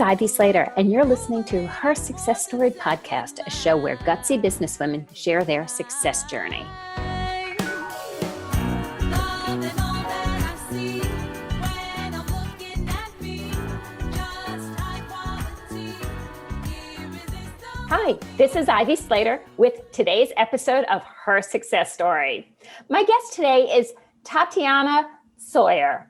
Ivy Slater, and you're listening to Her Success Story Podcast, a show where gutsy businesswomen share their success journey. Hi, this is Ivy Slater with today's episode of Her Success Story. My guest today is Tatiana Tsoir.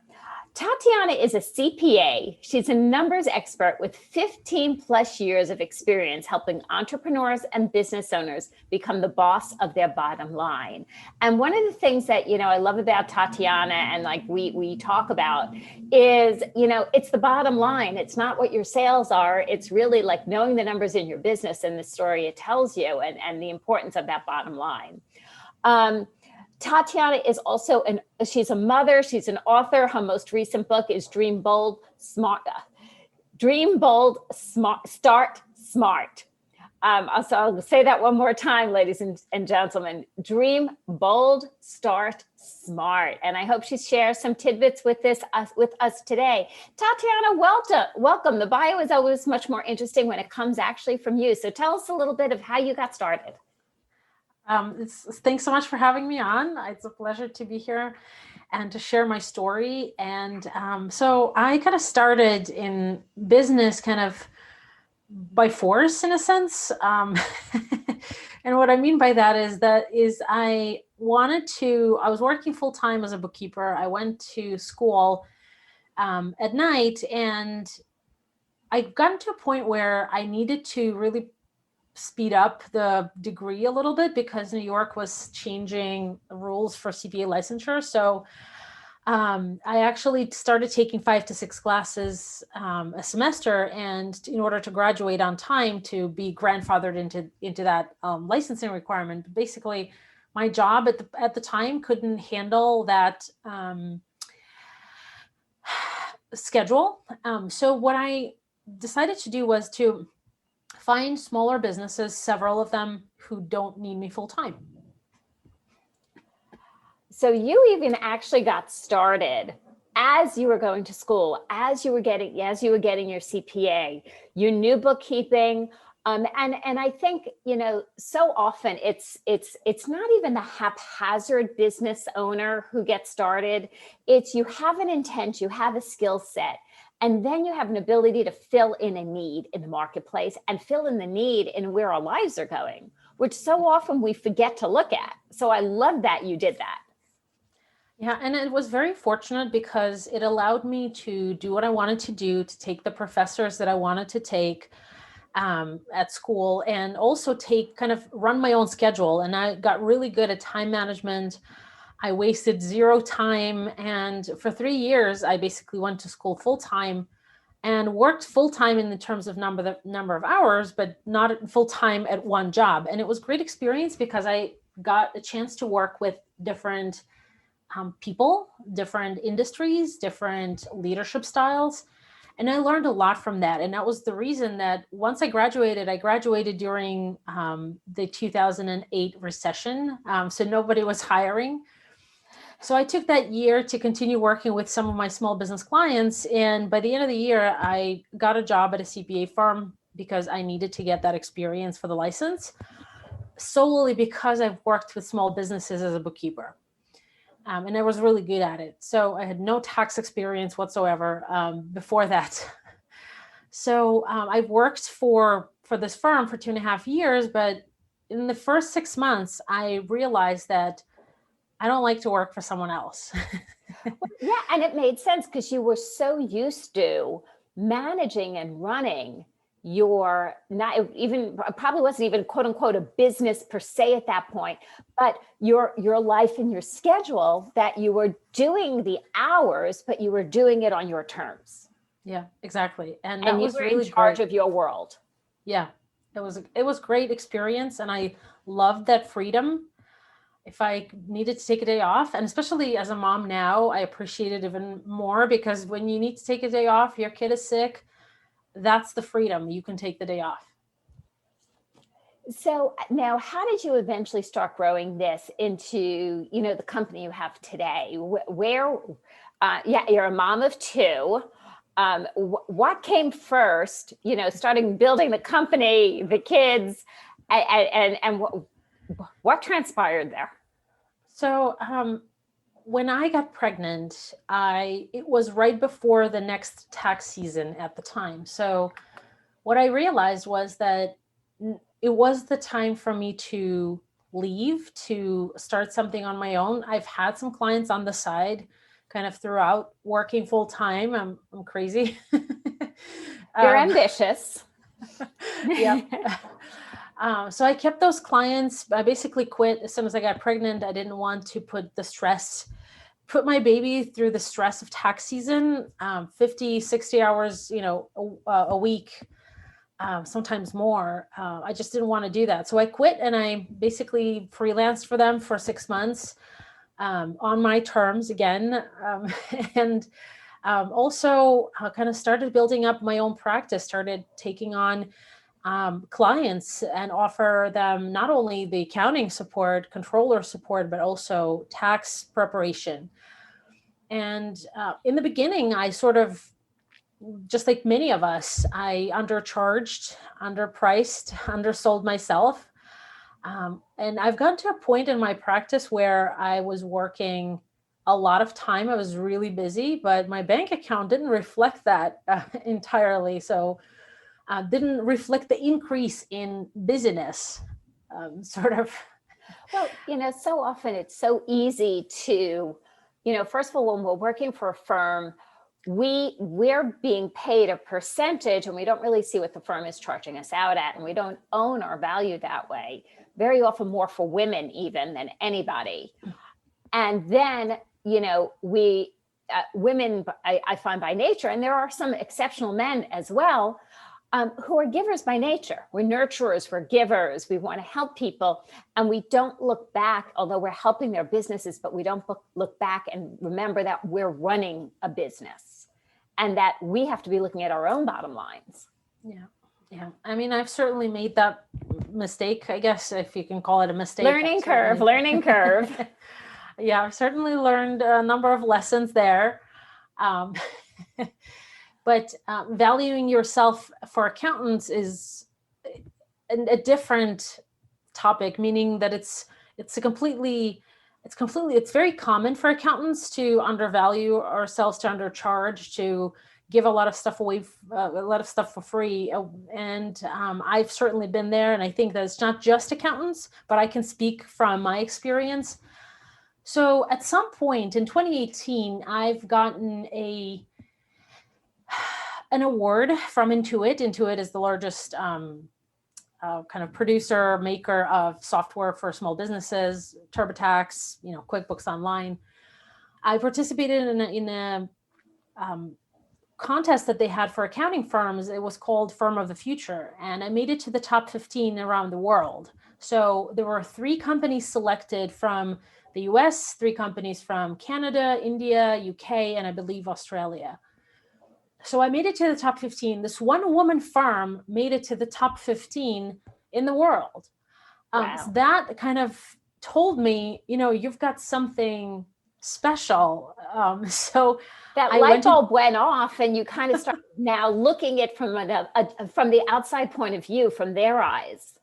Tatiana is a CPA. She's a numbers expert with 15 plus years of experience helping entrepreneurs and business owners become the boss of their bottom line. And one of the things that, I love about Tatiana and we talk about is, it's the bottom line. It's not what your sales are. It's really like knowing the numbers in your business and the story it tells you and the importance of that bottom line. Tatiana is also she's a mother, she's an author. Her most recent book is Dream Bold, Start Smart. I'll say that one more time, ladies and gentlemen. Dream Bold, Start Smart. And I hope she shares some tidbits with us today. Tatiana, welcome. The bio is always much more interesting when it comes actually from you. So tell us a little bit of how you got started. Thanks so much for having me on. It's a pleasure to be here and to share my story. And so I kind of started in business kind of by force in a sense. And what I mean by that is I was working full time as a bookkeeper. I went to school at night, and I got to a point where I needed to really speed up the degree a little bit because New York was changing rules for CPA licensure. So I actually started taking 5 to 6 classes a semester, and in order to graduate on time to be grandfathered into that licensing requirement. But basically, my job at the time couldn't handle that schedule. So what I decided to do was to find smaller businesses, several of them who don't need me full time. So you even actually got started as you were going to school, as you were getting your CPA, you knew bookkeeping. And I think, so often it's not even the haphazard business owner who gets started. It's you have an intent, you have a skill set. And then you have an ability to fill in a need in the marketplace and fill in the need in where our lives are going, which so often we forget to look at. So I love that you did that. Yeah, and it was very fortunate because it allowed me to do what I wanted to do, to take the professors that I wanted to take at school, and also run my own schedule. And I got really good at time management. I wasted 0 time. And for 3 years, I basically went to school full time and worked full time in the terms of number of hours, but not full time at one job. And it was a great experience because I got a chance to work with different people, different industries, different leadership styles. And I learned a lot from that. And that was the reason that once I graduated during the 2008 recession. So nobody was hiring. So I took that year to continue working with some of my small business clients. And by the end of the year, I got a job at a CPA firm because I needed to get that experience for the license, solely because I've worked with small businesses as a bookkeeper. And I was really good at it. So I had no tax experience whatsoever before that. So I've worked for this firm for 2.5 years, but in the first 6 months, I realized that I don't like to work for someone else. Yeah, and it made sense because you were so used to managing and running probably wasn't even quote unquote a business per se at that point, but your life and your schedule, that you were doing the hours, but you were doing it on your terms. Yeah, exactly. And that was really in charge of your world. Yeah, it was great experience. And I loved that freedom. If I needed to take a day off, and especially as a mom now, I appreciate it even more because when you need to take a day off, your kid is sick, that's the freedom. You can take the day off. So now, how did you eventually start growing this into, the company you have today? Where, you're a mom of 2. What came first, starting building the company, the kids, and what transpired there? So when I got pregnant, it was right before the next tax season at the time. So what I realized was that it was the time for me to leave, to start something on my own. I've had some clients on the side kind of throughout working full time. I'm crazy. You're ambitious. Yeah. So I kept those clients. I basically quit as soon as I got pregnant. I didn't want to put my baby through the stress of tax season, 50, 60 hours, a week, sometimes more. I just didn't want to do that. So I quit and I basically freelanced for them for 6 months on my terms again. And also kind of started building up my own practice, started taking on clients and offer them not only the accounting support, controller support, but also tax preparation. And in the beginning, I sort of, just like many of us, I undercharged, underpriced, undersold myself. And I've gotten to a point in my practice where I was working a lot of time. I was really busy, but my bank account didn't reflect that entirely. So didn't reflect the increase in busyness, sort of. Well, so often it's so easy to, first of all, when we're working for a firm, we're being paid a percentage and we don't really see what the firm is charging us out at, and we don't own our value that way. Very often more for women even than anybody. And then, we women, I find by nature, and there are some exceptional men as well, who are givers by nature. We're nurturers, we're givers, we want to help people. And we don't look back, although we're helping their businesses, but we don't look back and remember that we're running a business and that we have to be looking at our own bottom lines. Yeah. Yeah. I mean, I've certainly made that mistake, I guess, if you can call it a mistake. Learning curve. Yeah, I've certainly learned a number of lessons there. But valuing yourself for accountants is a different topic, meaning that it's very common for accountants to undervalue ourselves, to undercharge, to give a lot of stuff away, a lot of stuff for free. And I've certainly been there. And I think that it's not just accountants, but I can speak from my experience. So at some point in 2018, I've gotten an award from Intuit. Intuit is the largest kind of producer, maker of software for small businesses, TurboTax, QuickBooks Online. I participated in a contest that they had for accounting firms. It was called Firm of the Future, and I made it to the top 15 around the world. So there were 3 companies selected from the US, 3 companies from Canada, India, UK, and I believe Australia. So I made it to the top 15. This one woman firm made it to the top 15 in the world. Wow. So that kind of told me, you've got something special. So that light bulb went off, and you kind of start now looking at from the outside point of view, from their eyes.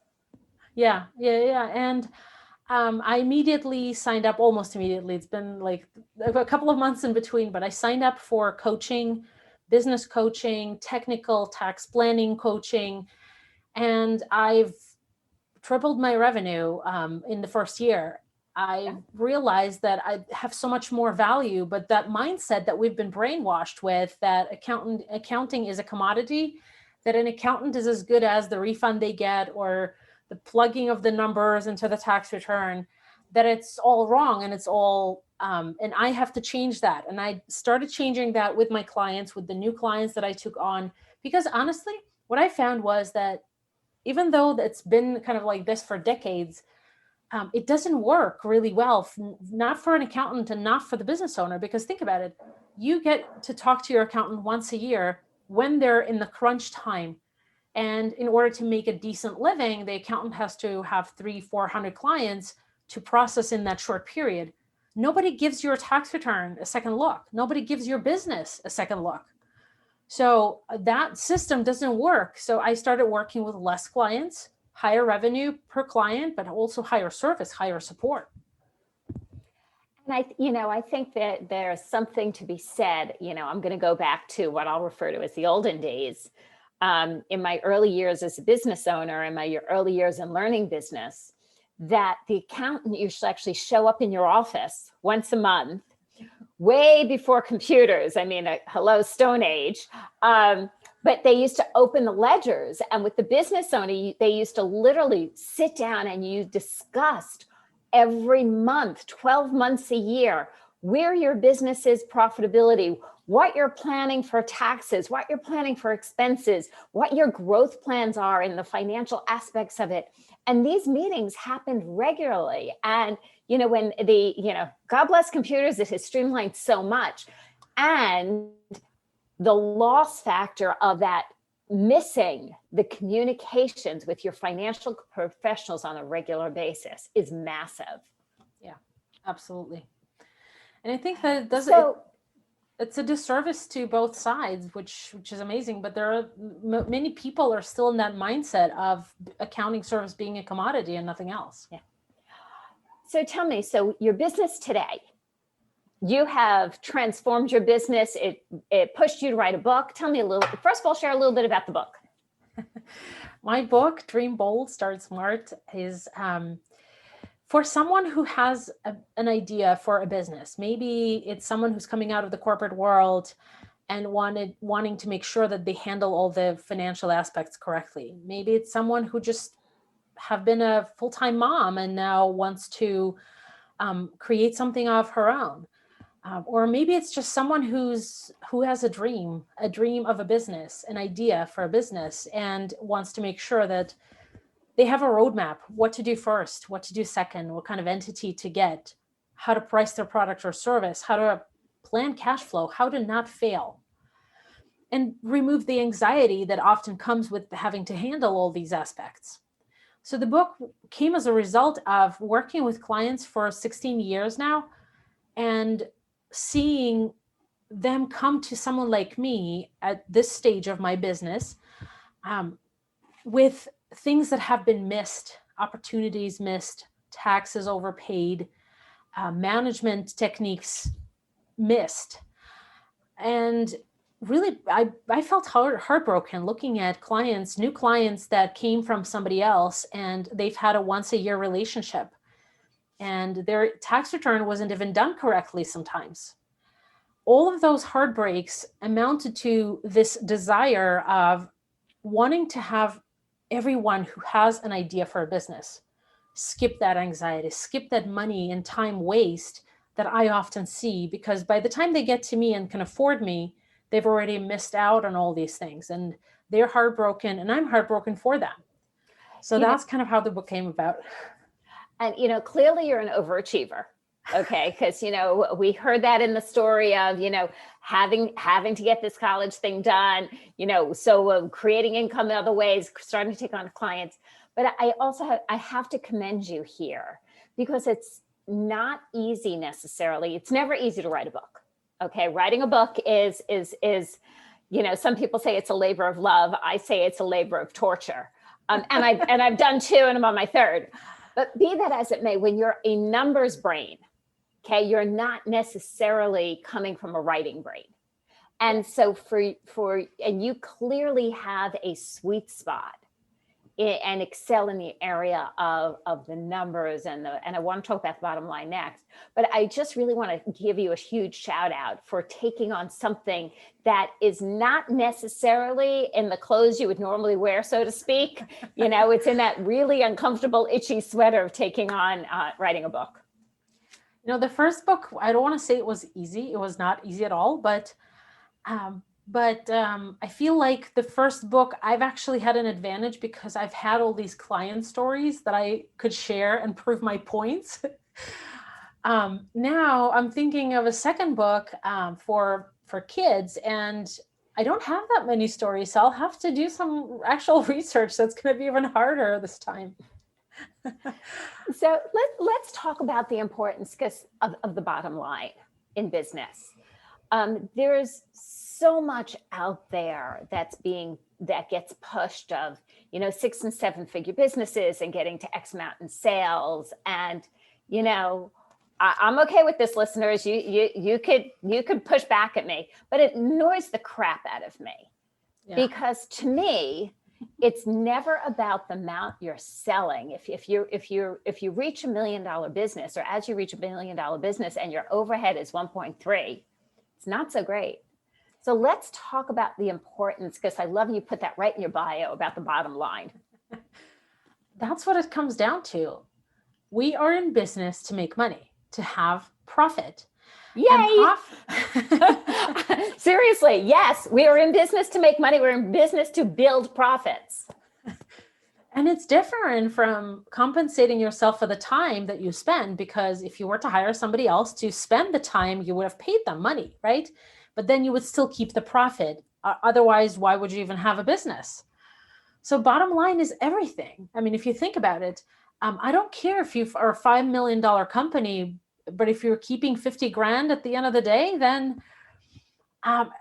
Yeah. And I immediately signed up, almost immediately. It's been like a couple of months in between, but I signed up for coaching, business coaching, technical tax planning coaching, and I've tripled my revenue in the first year. I realized that I have so much more value, but that mindset that we've been brainwashed with, that accounting is a commodity, that an accountant is as good as the refund they get or the plugging of the numbers into the tax return, that it's all wrong and it's all, and I have to change that. And I started changing that with my clients, with the new clients that I took on, because honestly, what I found was that even though it's been kind of like this for decades, it doesn't work really well, not for an accountant and not for the business owner, because think about it. You get to talk to your accountant once a year when they're in the crunch time. And in order to make a decent living, the accountant has to have 300-400 clients to process in that short period. Nobody gives your tax return a second look. Nobody gives your business a second look. So that system doesn't work. So I started working with less clients, higher revenue per client, but also higher service, higher support. And I think that there's something to be said. I'm going to go back to what I'll refer to as the olden days. In my early years as a business owner, in my early years in learning business, that the accountant used to actually show up in your office once a month, way before computers. I mean, hello, Stone Age. But they used to open the ledgers, and with the business owner, they used to literally sit down and you discussed every month, 12 months a year, where your business's profitability, what you're planning for taxes, what you're planning for expenses, what your growth plans are in the financial aspects of it. And these meetings happened regularly. And, when God bless computers, it has streamlined so much. And the loss factor of that missing the communications with your financial professionals on a regular basis is massive. Yeah, absolutely. And I think that it doesn't, it's a disservice to both sides, which is amazing. But there are many people are still in that mindset of accounting service being a commodity and nothing else. Yeah. So tell me, so your business today, you have transformed your business. It pushed you to write a book. Tell me a little, first of all, share a little bit about the book. My book, Dream Bold, Start Smart, is for someone who has an idea for a business. Maybe it's someone who's coming out of the corporate world and wanting to make sure that they handle all the financial aspects correctly. Maybe it's someone who just have been a full-time mom and now wants to create something of her own. Or maybe it's just someone who has a dream of a business, an idea for a business, and wants to make sure that they have a roadmap, what to do first, what to do second, what kind of entity to get, how to price their product or service, how to plan cash flow, how to not fail, and remove the anxiety that often comes with having to handle all these aspects. So the book came as a result of working with clients for 16 years now and seeing them come to someone like me at this stage of my business with things that have been missed, opportunities missed, taxes overpaid, management techniques missed. And really, I felt heartbroken looking at clients, new clients that came from somebody else, and they've had a once a year relationship. And their tax return wasn't even done correctly sometimes. All of those heartbreaks amounted to this desire of wanting to have everyone who has an idea for a business skip that anxiety, skip that money and time waste that I often see, because by the time they get to me and can afford me, they've already missed out on all these things, and they're heartbroken and I'm heartbroken for them. So that's kind of how the book came about. And, clearly you're an overachiever. Okay. Because, we heard that in the story of, having to get this college thing done, so creating income in other ways, starting to take on clients. But I have to commend you here, because it's not easy necessarily. It's never easy to write a book. Okay. Writing a book is, some people say it's a labor of love. I say it's a labor of torture. And I've done two, and I'm on my third. But be that as it may, when you're a numbers brain, okay, you're not necessarily coming from a writing brain. And so and you clearly have a sweet spot and excel in the area of the numbers and I want to talk about the bottom line next. But I just really want to give you a huge shout out for taking on something that is not necessarily in the clothes you would normally wear, so to speak. It's in that really uncomfortable, itchy sweater of taking on writing a book. The first book, I don't want to say it was easy. It was not easy at all, but I feel like the first book, I've actually had an advantage because I've had all these client stories that I could share and prove my points. Now I'm thinking of a second book for kids, and I don't have that many stories, so I'll have to do some actual research. That's going to be even harder this time. So let's talk about the importance of the bottom line in business. There's so much out there that gets pushed of, 6 and 7 figure businesses and getting to X amount in sales. And, I'm okay with this, listeners. You could push back at me, but it annoys the crap out of me. Yeah. Because to me, it's never about the amount you're selling. If you reach $1 million business, or as you reach $1 million business and your overhead is 1.3, it's not so great. So let's talk about the importance, because I love you put that right in your bio about the bottom line. That's what it comes down to. We are in business to make money, to have profit. Yay! Seriously, yes, we are in business to make money. We're in business to build profits. And it's different from compensating yourself for the time that you spend, because if you were to hire somebody else to spend the time, you would have paid them money, right? But then you would still keep the profit. Otherwise, why would you even have a business? So bottom line is everything. I mean, if you think about it, I don't care if you are a $5 million company, but if you're keeping 50 grand at the end of the day, then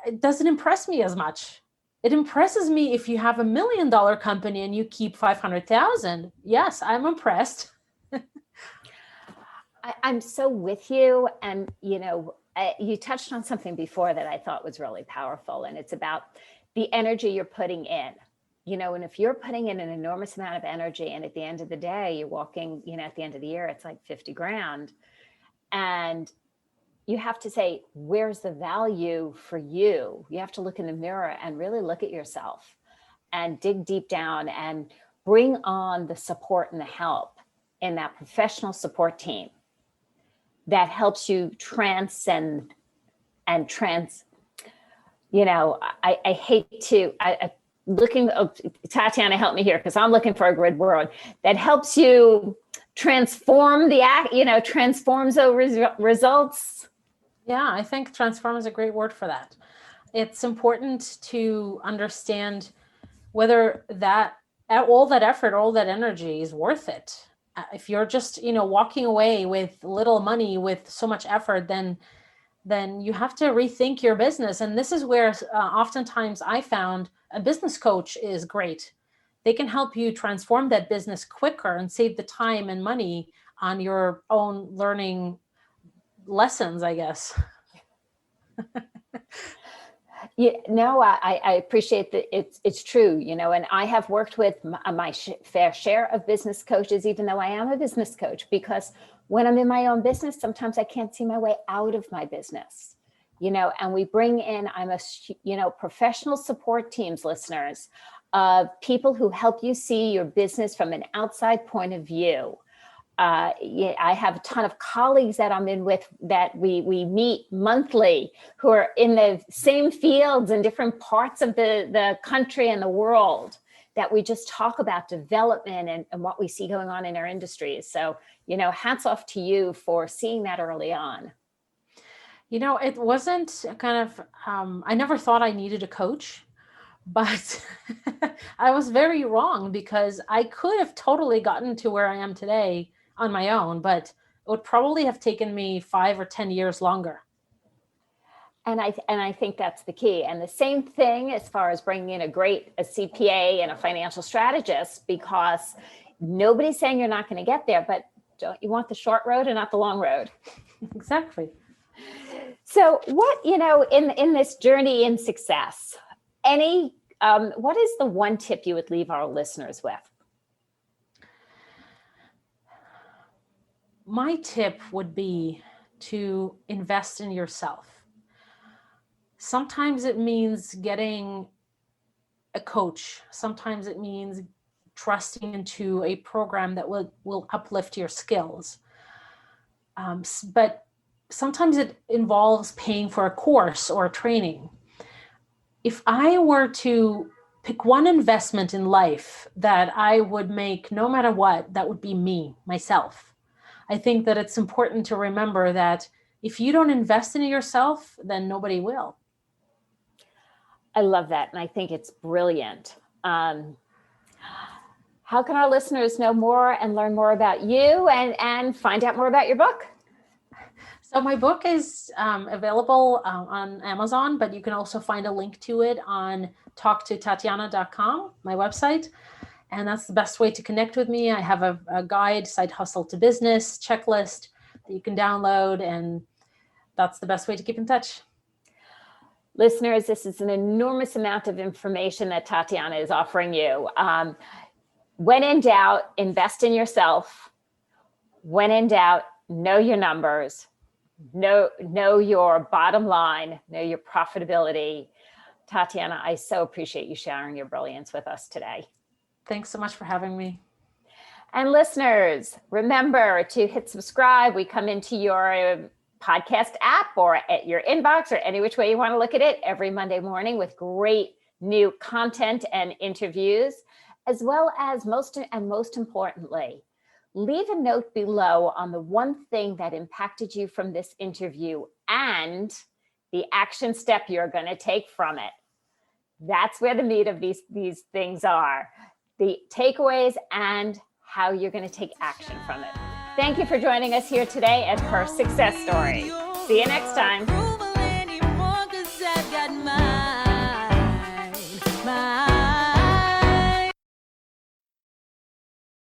it doesn't impress me as much. It impresses me if you have $1 million company and you keep 500,000. Yes, I'm impressed. I'm so with you. And, you touched on something before that I thought was really powerful, and it's about the energy you're putting in. And if you're putting in an enormous amount of energy, and at the end of the day, you're walking, at the end of the year, it's like 50 grand. And you have to say, where's the value for you? You have to look in the mirror and really look at yourself and dig deep down and bring on the support and the help in that professional support team that helps you transcend and I hate to, Tatiana, help me here, because I'm looking for a good word that helps you transform transforms the results. Yeah, I think transform is a great word for that. It's important to understand whether all that effort, all that energy is worth it. If you're just, walking away with little money with so much effort, then you have to rethink your business. And this is where oftentimes I found a business coach is great. They can help you transform that business quicker and save the time and money on your own learning lessons, I guess. I appreciate that. It's true, and I have worked with my fair share of business coaches, even though I am a business coach, because when I'm in my own business, sometimes I can't see my way out of my business, and we bring in, professional support teams, listeners, of people who help you see your business from an outside point of view. I have a ton of colleagues that I'm in with that we meet monthly, who are in the same fields in different parts of the country and the world, that we just talk about development and what we see going on in our industries. So, hats off to you for seeing that early on. It wasn't I never thought I needed a coach, but I was very wrong, because I could have totally gotten to where I am today on my own, but it would probably have taken me 5 or 10 years longer. And I think that's the key. And the same thing as far as bringing in a CPA and a financial strategist, because nobody's saying you're not going to get there, but don't you want the short road and not the long road? Exactly. So what, in this journey in success, what is the one tip you would leave our listeners with? My tip would be to invest in yourself. Sometimes it means getting a coach. Sometimes it means trusting into a program that will uplift your skills. But sometimes it involves paying for a course or a training. If I were to pick one investment in life that I would make no matter what, that would be myself. I think that it's important to remember that if you don't invest in yourself, then nobody will. I love that. And I think it's brilliant. How can our listeners know more and learn more about you and find out more about your book? So my book is available on Amazon, but you can also find a link to it on talktotatiana.com, my website. And that's the best way to connect with me. I have a guide, Side Hustle to Business checklist that you can download. And that's the best way to keep in touch. Listeners, this is an enormous amount of information that Tatiana is offering you. When in doubt, invest in yourself. When in doubt, know your numbers. Know your bottom line, know your profitability. Tatiana, I so appreciate you sharing your brilliance with us today. Thanks so much for having me. And listeners, remember to hit subscribe. We come into your podcast app or at your inbox or any which way you want to look at it every Monday morning with great new content and interviews, as well as most importantly, leave a note below on the one thing that impacted you from this interview and the action step you're going to take from it. That's where the meat of these things are, the takeaways and how you're going to take action from it. Thank you for joining us here today at Her Success Story. See you next time.